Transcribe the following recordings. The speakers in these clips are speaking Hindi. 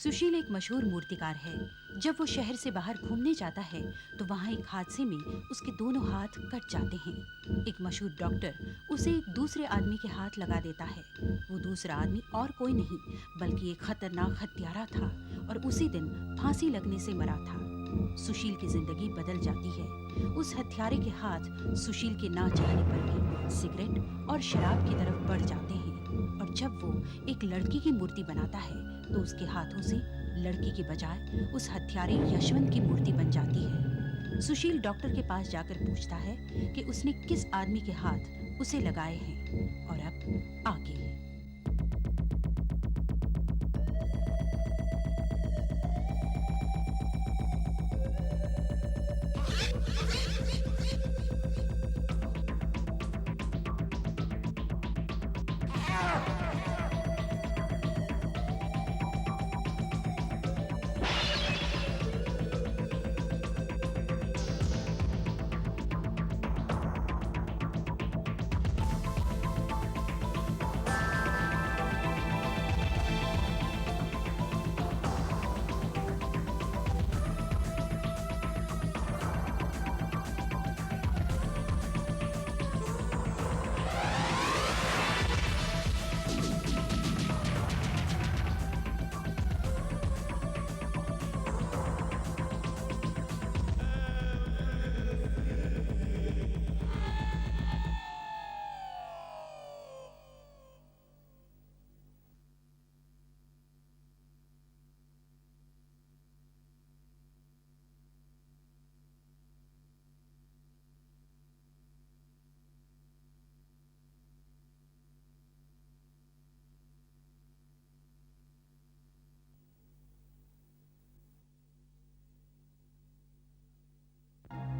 सुशील एक मशहूर मूर्तिकार है। जब वो शहर से बाहर घूमने जाता है तो वहाँ एक हादसे में उसके दोनों हाथ कट जाते हैं। एक मशहूर डॉक्टर उसे एक दूसरे आदमी के हाथ लगा देता है। वो दूसरा आदमी और कोई नहीं बल्कि एक खतरनाक हत्यारा था और उसी दिन फांसी लगने से मरा था। सुशील की जिंदगी बदल जाती है। उस हत्यारे के हाथ सुशील के ना चाहने पर भी सिगरेट और शराब की तरफ बढ़ जाते हैं और जब वो एक लड़की की मूर्ति बनाता है तो उसके हाथों से लड़की की बजाय उस हत्यारे यशवंत की मूर्ति बन जाती है। सुशील डॉक्टर के पास जाकर पूछता है कि उसने किस आदमी के हाथ उसे लगाए हैं और अब आगे।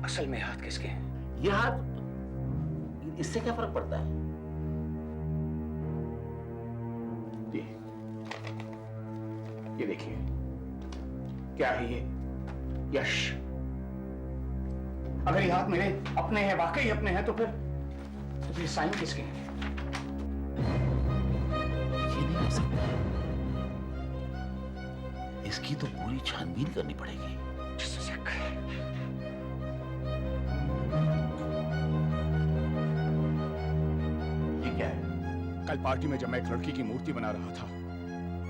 असल में हाथ किसके हैं? ये हाथ, इससे क्या फर्क पड़ता है? ये देखिए, क्या है ये? यश। अगर ये हाथ मेरे अपने हैं, वाकई अपने हैं, तो फिर साइन किसके हैं? ये नहीं हो सकता। इसकी तो पूरी छानबीन करनी पड़ेगी। ये क्या है? कल पार्टी में जब मैं एक लड़की की मूर्ति बना रहा था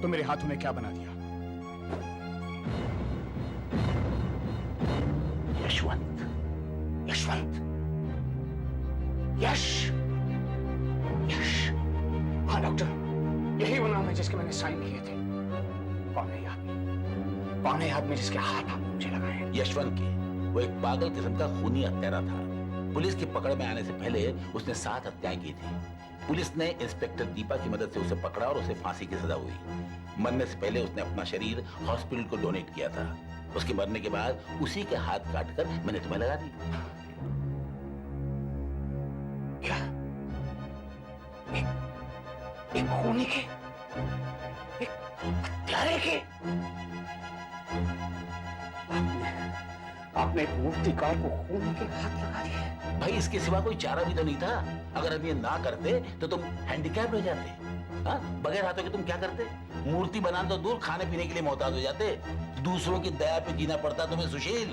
तो मेरे हाथों ने क्या बना दिया? यशवंत। यशवंत। यश। यश। हाँ डॉक्टर, यही वो नाम है जिसके मैंने साइन किए थे। कौन है ये आदमी? कौन है ये आदमी जिसके हाथ आपने मुझे लगाए हैं? यशवंत की वो एक पागल किस्म का खूनी हत्यारा था। पुलिस की पकड़ में आने से पहले उसने 7 हत्याएं की थी। पुलिस ने इंस्पेक्टर दीपा की मदद से उसे पकड़ा और उसे फांसी की सजा हुई। मरने से पहले उसने अपना शरीर हॉस्पिटल को डोनेट किया था। उसके मरने के बाद उसी के हाथ काटकर मैंने तुम्हें लगा दी। क्या? एक खूनी के, एक हत्यारे के? आपने एक मूर्तिकार को खून के हाथ लगा दिए? भाई इसके सिवा कोई चारा भी तो नहीं था। अगर हम ये ना करते तो तुम हैंडीकैप हो जाते। हाँ? बगैर हाथों के तुम क्या करते? मूर्ति बनाना तो दूर, खाने पीने के लिए मोहताज हो जाते। दूसरों की दया पे जीना पड़ता तुम्हें सुशील।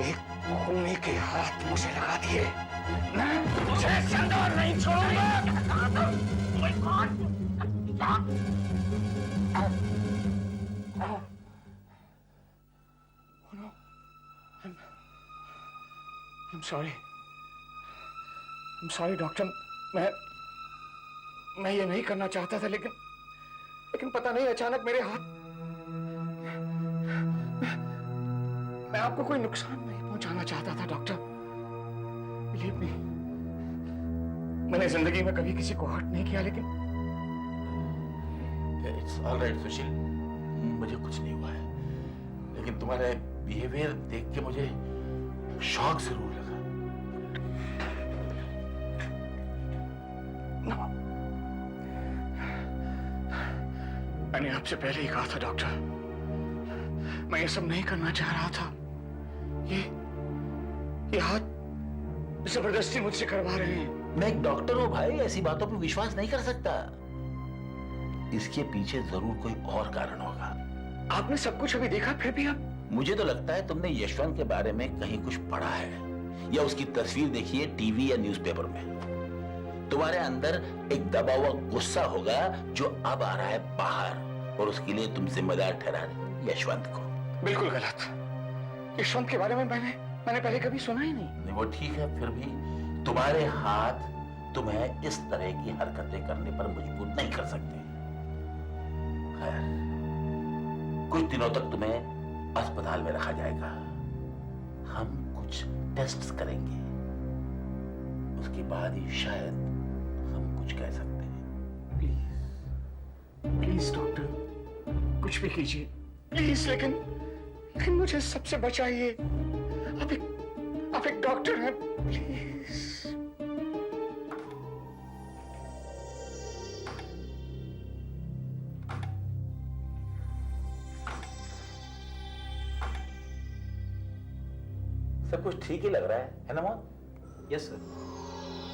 एक खूनी के हाथ मुझे लगा दिए। मैं तुझे जिंदा नहीं छोड़ूंगा। I'm sorry doctor. मैं ये नहीं करना चाहता था, लेकिन पता नहीं अचानक मेरे हाथ। मैं आपको कोई नुकसान नहीं पहुंचाना चाहता था डॉक्टर। बिलीव मी, मैंने जिंदगी में कभी किसी को हर्ट नहीं किया, लेकिन इट्स ऑल राइट सुशील, मुझे कुछ नहीं हुआ है, लेकिन तुम्हारा बिहेवियर देख के मुझे शॉक जरूर लगा। मैंने आपसे पहले ही कहा था डॉक्टर, मैं ये सब नहीं करना चाह रहा था। ये हाथ जबरदस्ती मुझसे करवा रहे हैं। मैं एक डॉक्टर हूं भाई, ऐसी बातों पर विश्वास नहीं कर सकता। इसके पीछे जरूर कोई और कारण होगा। आपने सब कुछ अभी देखा, फिर भी आप? मुझे तो लगता है तुमने यशवंत के बारे में कहीं कुछ पढ़ा है या उसकी तस्वीर देखी है टीवी या न्यूज़पेपर में। तुम्हारे अंदर एक दबा हुआ गुस्सा होगा जो अब आ रहा है बाहर, और उसके लिए तुम जिम्मेदार ठहरा रहे यशवंत को। बिल्कुल गलत। यशवंत के बारे में मैंने पहले कभी सुना ही नहीं। वो ठीक है, फिर भी तुम्हारे हाथ तुम्हें इस तरह की हरकतें करने पर मजबूर नहीं कर सकते। खैर, कुछ दिनों तक तुम्हें अस्पताल में रखा जाएगा। हम कुछ टेस्ट्स करेंगे, उसके बाद ही शायद हम कुछ कह सकते हैं। प्लीज प्लीज डॉक्टर, कुछ भी कीजिए प्लीज, लेकिन मुझे सबसे बचाइए। आप एक डॉक्टर हैं, प्लीज। सब कुछ ठीक ही लग रहा है ना मोहन? यस सर,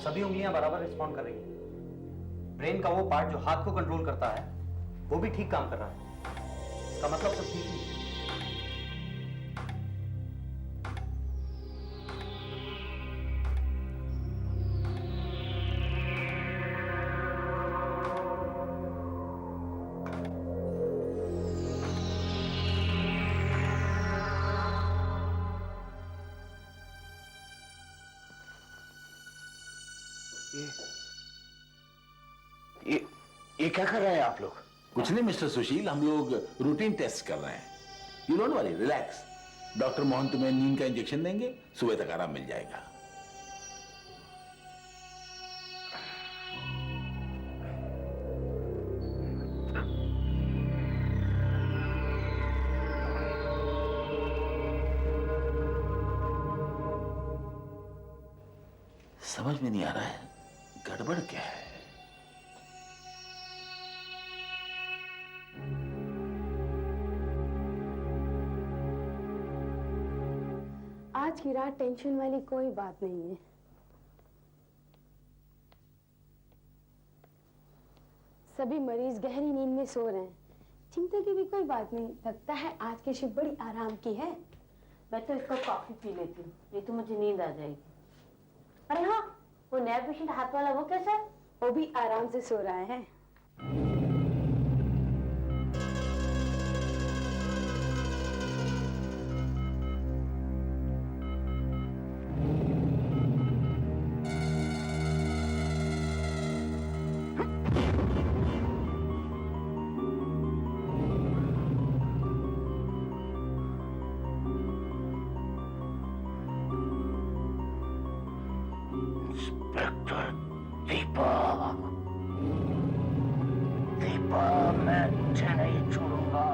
सभी उंगलियां बराबर रिस्पॉन्ड कर रही हैं। ब्रेन का वो पार्ट जो हाथ को कंट्रोल करता है वो भी ठीक काम कर रहा है। इसका मतलब सब ठीक है। ये क्या कर रहे हैं आप लोग? कुछ नहीं मिस्टर सुशील, हम लोग रूटीन टेस्ट कर रहे हैं। You don't worry, relax. Doctor Mohan तुम्हें नींद का इंजेक्शन देंगे, सुबह तक आराम मिल जाएगा। समझ में नहीं आ रहा है गड़बड़ क्या है। आज की रात टेंशन वाली कोई बात नहीं है। सभी मरीज गहरी नींद में सो रहे हैं। चिंता की भी कोई बात नहीं। लगता है आज की शिफ्ट बड़ी आराम की है। मैं तो इसको कॉफी पी लेती हूँ, नहीं तो मुझे नींद आ जाएगी। अरे हाँ, वो नया पेशेंट हाथ वाला वो कैसा है? वो भी आराम से सो रहा है। इंस्पेक्टर दीपा, दीपा, मैं तुझे नहीं छोड़ूंगा।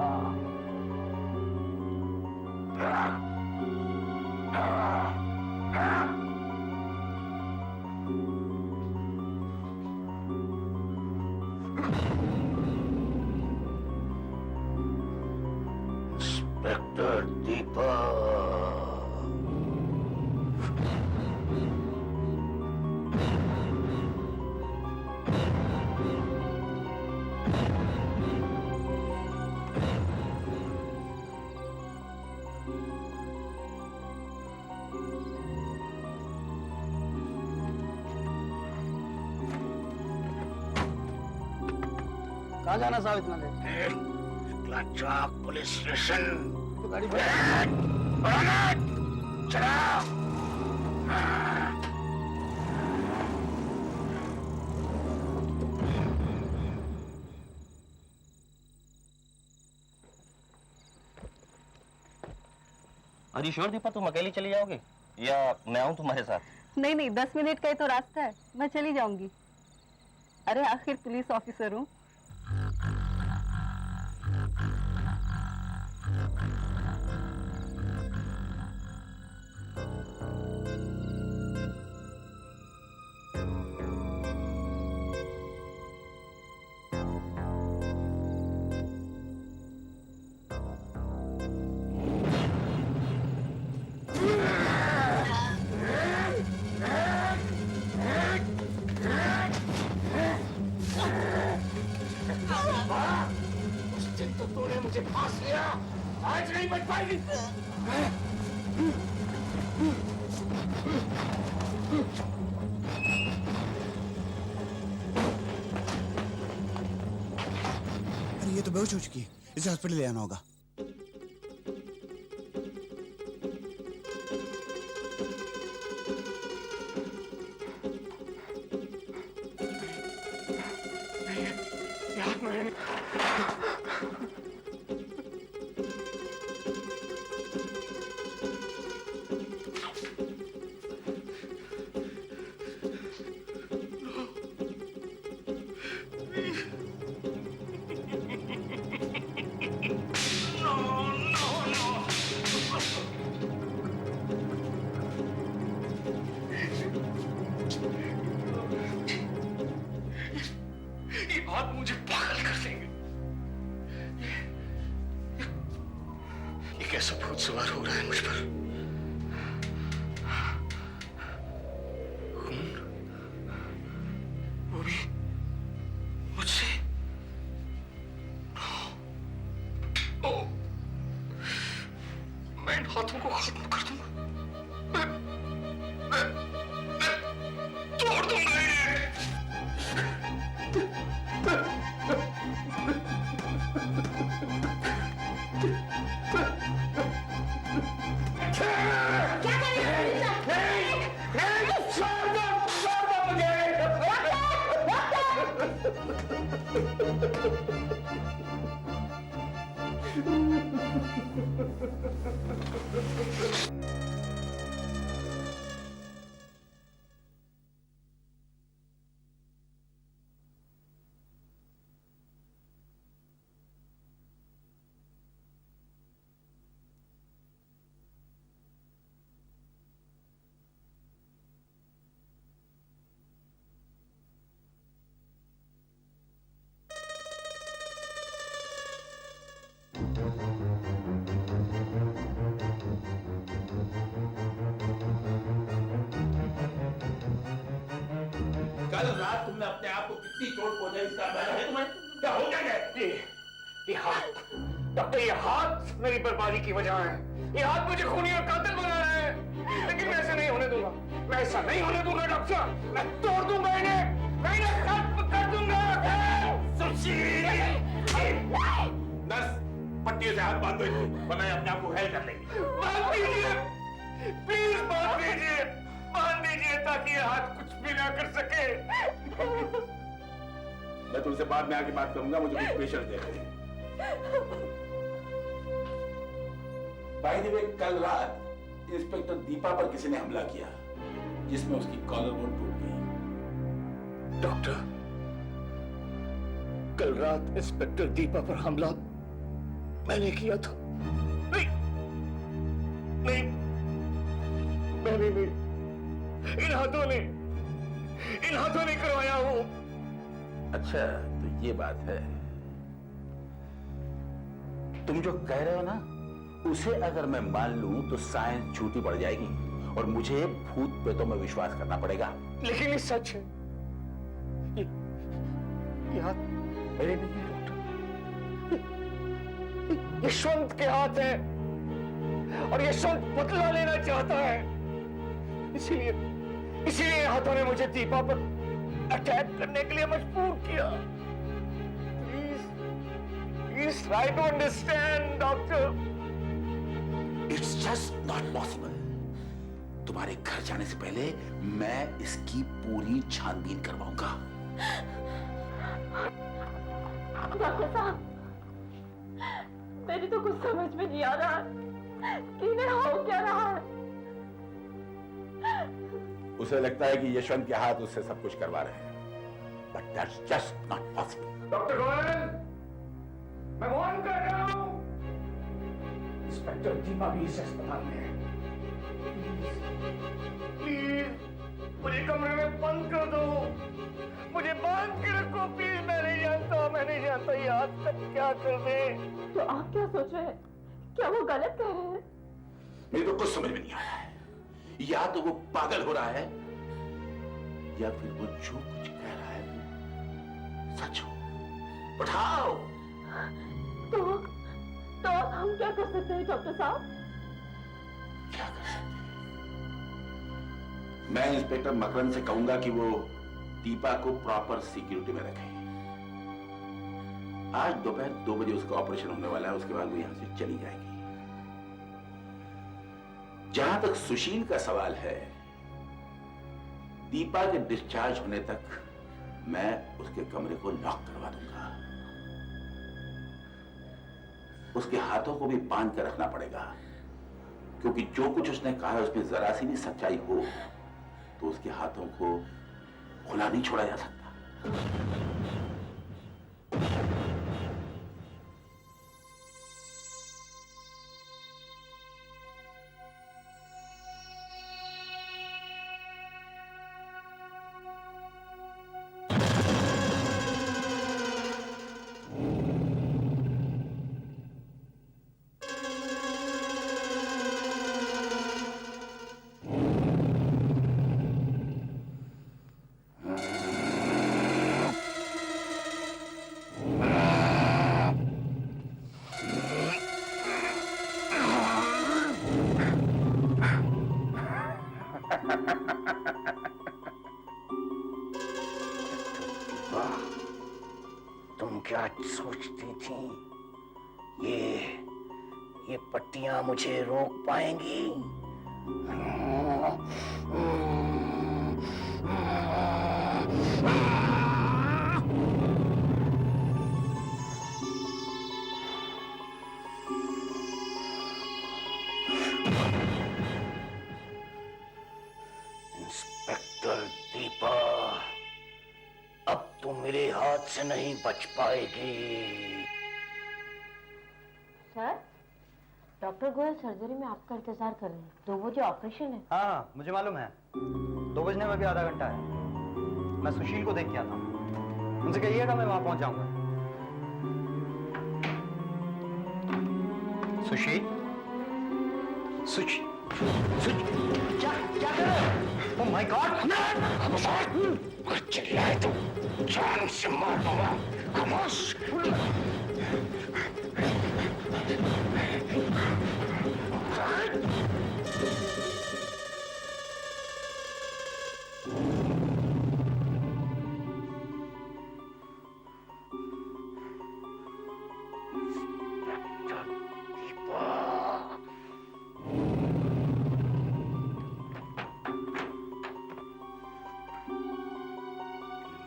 इंस्पेक्टर दीपा, कहाँ जाना साहब इतना देर? चौक पुलिस स्टेशन। तो गाड़ी चला। अरे श्योर दीपा, तुम अकेली चली जाओगे या मैं आऊं तुम्हारे साथ? नहीं नहीं, 10 मिनट का ही तो रास्ता है, मैं चली जाऊंगी। अरे आखिर पुलिस ऑफिसर हूँ। मुझे फांस लिया, आज नहीं बच पाएगी। अरे ये तो बेहोश हो चुकी है, इसे हॉस्पिटल ले आना होगा। याद में रहने ये बात मुझे पागल कर देंगे। ये कैसा भूत सवार हो रहा है मुझ पर? खून, वो भी मुझसे। ओ, मैं इन हाथों को खत्म कर दूंगा। मैं तोड़ दूंगा इन्हें। कल रात तुमने अपने आप को कितनी चोट पहुंचाई इसका अंदाजा है तुम्हें? क्या हो क्या गया? ये हाथ, डॉक्टर, ये हाथ मेरी बर्बादी की वजह है। ये हाथ मुझे खूनी और कातिल बना रहा है, लेकिन मैं ऐसा नहीं होने दूंगा। मैं ऐसा नहीं होने दूंगा डॉक्टर। मैं तोड़ दूंगा इन्हें, मैं इन्हें खत्म कर दूंगा। नर्स, पट्टियों से हाथ बांध दो इनको, वरना ये अपने आप को घायल कर लेंगे। बांध दीजिए, प्लीज बांध दीजिए, बांध दीजिए ताकि ये हाथ कुछ भी ना कर सके। मैं तुमसे बाद में आके बात करूंगा, मुझे कुछ पेशेंट दे रहे हैं। बाय द वे, कल रात इंस्पेक्टर दीपा पर किसी ने हमला किया, जिसमें उसकी कॉलर बोन टूट गई। डॉक्टर, कल रात इंस्पेक्टर दीपा पर हमला मैंने किया था। नहीं, नहीं, मैंने नहीं, इन हाथों ने करवाया हूं। अच्छा, तो ये बात है। तुम जो कह रहे हो ना, उसे अगर मैं मान लूं तो साइंस झूठी पड़ जाएगी और मुझे भूत प्रेतों में विश्वास करना पड़ेगा। लेकिन ये सच है। ये हाथ मेरे नहीं है डॉक्टर, यशवंत के हाथ है और यशवंत बदला लेना चाहता है। इसीलिए हाथों ने मुझे दीपा पर अटैक करने के लिए मजबूर किया। Please try to understand doctor. It's just not possible. तुम्हारे घर जाने से पहले मैं इसकी पूरी छानबीन करवाऊंगा। डॉक्टर साहब, मेरी तो कुछ समझ में नहीं आ रहा कि इन्हें हो क्या रहा है। उसे लगता है कि यशवंत के हाथ उससे सब कुछ करवा रहे हैं, but that's just not possible. Doctor Goyal, मैं वार्न कर रहा हूं। इंस्पेक्टर दीपा भी इस अस्पताल में है। प्लीज मुझे कमरे में बंद कर दो, मुझे बांध के रखो प्लीज। मैं नहीं जानता ये आज तक क्या कर दे। तो आप क्या सोच रहे हैं? क्या वो गलत कह रहे हैं? मेरे को कुछ समझ में नहीं आ रहा है। या तो वो पागल हो रहा है या फिर वो जो कुछ कह रहा है सच हो। But how? हम क्या कर सकते हैं डॉक्टर साहब? क्या कर सकते हैं? मैं इंस्पेक्टर मकरंद से कहूंगा कि वो दीपा को प्रॉपर सिक्योरिटी में रखे। आज दोपहर 2 बजे उसका ऑपरेशन होने वाला है, उसके बाद वो यहां से चली जाएगी। जहां तक सुशील का सवाल है, दीपा के डिस्चार्ज होने तक मैं उसके कमरे को लॉक करवा दूंगा। उसके हाथों को भी बांध कर रखना पड़ेगा, क्योंकि जो कुछ उसने कहा है उसमें जरा सी भी सच्चाई हो तो उसके हाथों को खुला नहीं छोड़ा जा सकता। तुम क्या सोचती थी ये पट्टियां मुझे रोक पाएंगी? इंस्पेक्टर दीपा, अब तू मेरे हाथ से नहीं बच पाएगी। सर, डॉक्टर गोयल सर्जरी में आपका इंतजार कर रहे हैं। 2 बजे ऑपरेशन है। हाँ, मुझे मालूम है। 2 बजने में भी आधा घंटा है। मैं सुशील को देख के आता हूँ। उनसे कहिएगा मैं वहां पहुंच जाऊंगा। सुशील, क्या कर रहे हो? Oh my god! चिल्लाए तो जान से मार दूंगा। खामोश।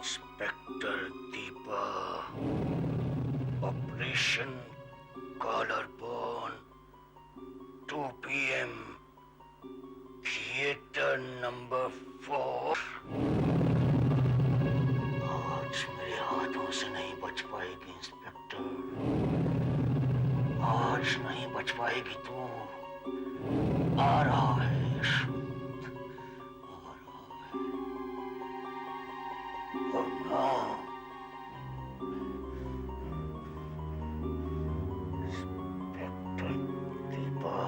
Inspector Deepa, operation collar bone, 2 PM, theatre number 4। आज मेरे हाथों से नहीं बच पाएगी इंस्पेक्टर, आज नहीं बच पाएगी तू। आ रहा है यशवंत, आ रहा है। और ना, inspector Deepa,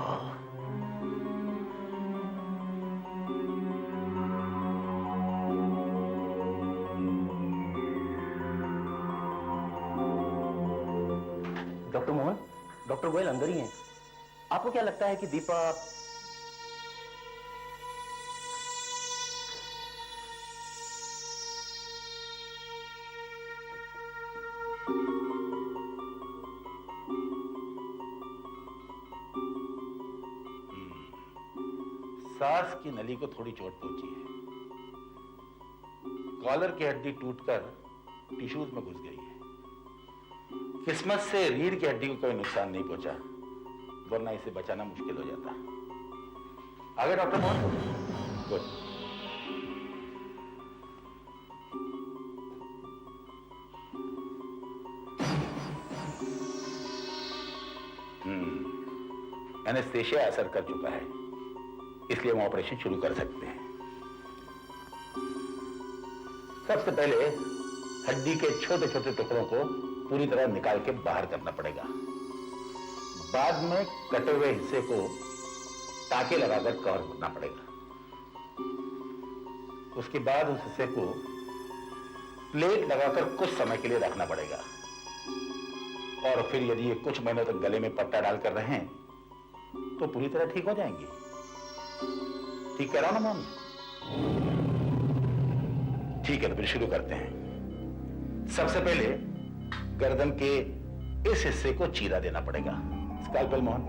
doctor Mohan, doctor Goyal अंदर ही हैं। आपको क्या लगता है कि दीपा... सांस की नली को थोड़ी चोट पहुंची है। कॉलर की हड्डी टूटकर टिश्यूज में घुस गई है। किस्मत से रीढ़ की हड्डी को कोई नुकसान नहीं पहुंचा, वरना इसे बचाना मुश्किल हो जाता। आगे डॉक्टर मोहन। गुड। एनेस्थेशिया असर कर चुका है, इसलिए हम ऑपरेशन शुरू कर सकते हैं। सबसे पहले हड्डी के छोटे छोटे टुकड़ों को पूरी तरह निकाल के बाहर करना पड़ेगा। बाद में कटे हुए हिस्से को टाके लगाकर कवर करना पड़ेगा। उसके बाद उस हिस्से को प्लेट लगाकर कुछ समय के लिए रखना पड़ेगा। और फिर यदि ये कुछ महीनों तक गले में पट्टा डालकर रहें तो पूरी तरह ठीक हो जाएंगे। ठीक कह रहा हूं ना मोहन? ठीक है, तो फिर शुरू करते हैं। सबसे पहले गर्दन के इस हिस्से को चीरा देना पड़ेगा। स्कैल्पेल मोहन।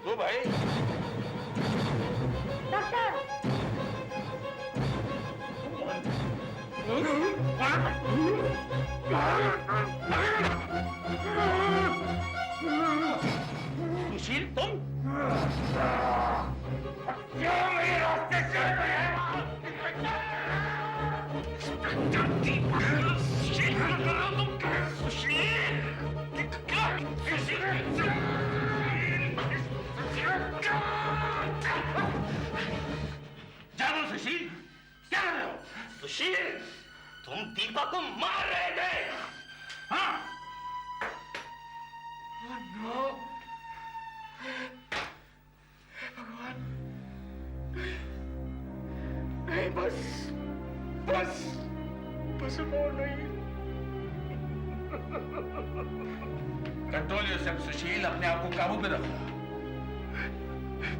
तो भाई सुशील, तुम क्यों मेरे रास्ते से जानो सुशील, क्या कर रहे हो? सुशील, तुम दीपा को मार रहे थे। हाँ, नहीं, बस बस बस और नहीं। कंट्रोल योरसेल्फ सुशील, अपने आप को काबू में रखो।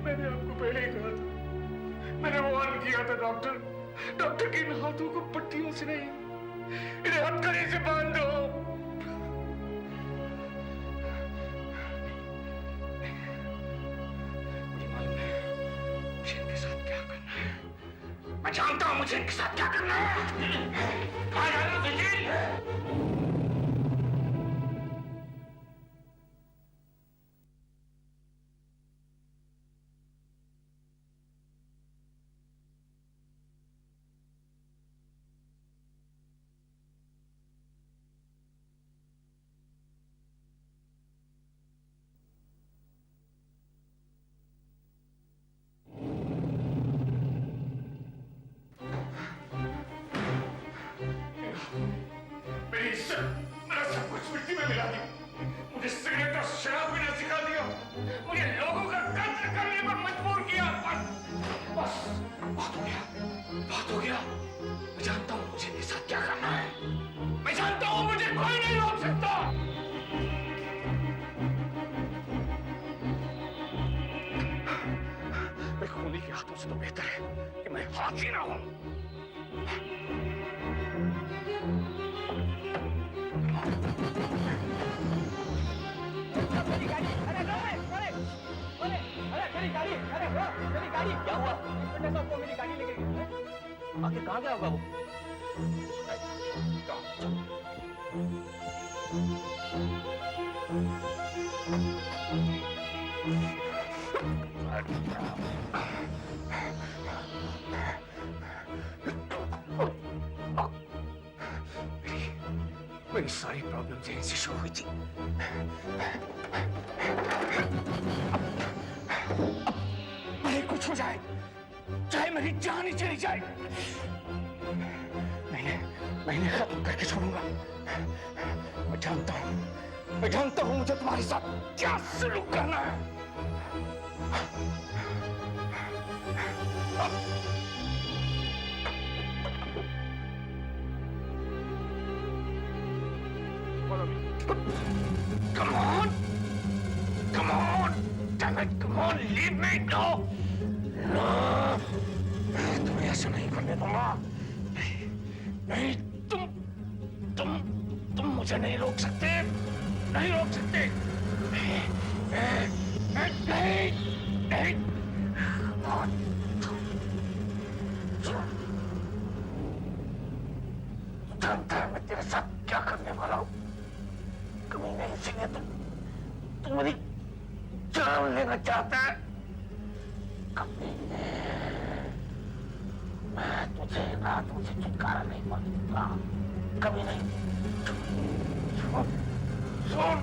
मैंने आपको पहले ही कहा था, मैंने वार्न किया था डॉक्टर। डॉक्टर के इन हाथों को पट्टियों से नहीं, इन्हें हथकड़ी से बांध दो। मुझे मालूम है मुझे इनके साथ क्या करना है। मैं जानता हूं मुझे इनके साथ क्या करना है। आ जाना सुशील। मेरा सब कुछ मिट्टी में मिला दिया। मुझे सिगरेट और शराब पीना सिखा दिया। मुझे लोगों का कत्ल करने पर मजबूर किया। बस बहुत हो गया, बहुत हो गया। मैं जानता हूँ मुझे इनके साथ क्या करना है। मैं जानता हूँ मुझे कोई नहीं रोक सकता। मैं खूनी के हाथों से तो बेहतर है कि मैं हाथी ना हूं। क्या हुआ? आखिर कहाँ गया होगा वो? मेरी सारी प्रॉब्लम्स यहीं से शुरू हुई थी। भले कुछ हो जाए, चाहे मेरी जान ही चली जाए, मैं इन्हें खत्म करके छोड़ूंगा। मैं जानता हूं मुझे तुम्हारे साथ क्या सलूक करना है। Come on! Come on! Damn it! Come on! Leave me! No! No! मैं तुम्हें ऐसा नहीं करने दूंगा। नहीं, तुम मुझे नहीं रोक सकते। नहीं रोक सकते। नहीं। जानता है मैं तेरे साथ क्या करने वाला हूँ। कभी नहीं सीखे तू मेरी जान लेना चाहता है। कभी मैं तुझे रातों से छुटकारा नहीं पा दूंगा। कभी नहीं। सुन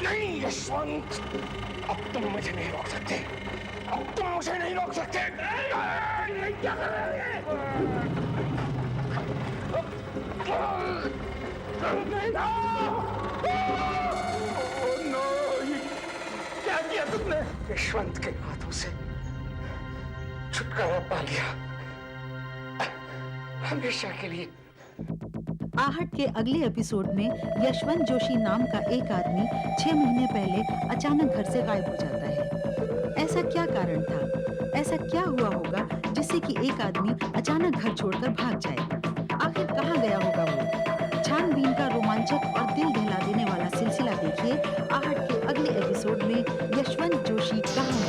नहीं यशवंत, अब तुम मुझे नहीं रोक सकते, अब तुम मुझे नहीं रोक सकते। नहीं, क्या कर रहे हो? नो, क्या किया तुमने? यशवंत के हाथों से छुटकारा पा लिया, हमेशा के लिए। आहट के अगले एपिसोड में यशवंत जोशी नाम का एक आदमी 6 महीने पहले अचानक घर से गायब हो जाता है। ऐसा क्या कारण था? ऐसा क्या हुआ होगा जिससे कि एक आदमी अचानक घर छोड़कर भाग जाए? आखिर कहाँ गया होगा वो? छानबीन का रोमांचक और दिल दहला देने वाला सिलसिला देखिए आहट के अगले एपिसोड में यशवंत जोशी कहाँ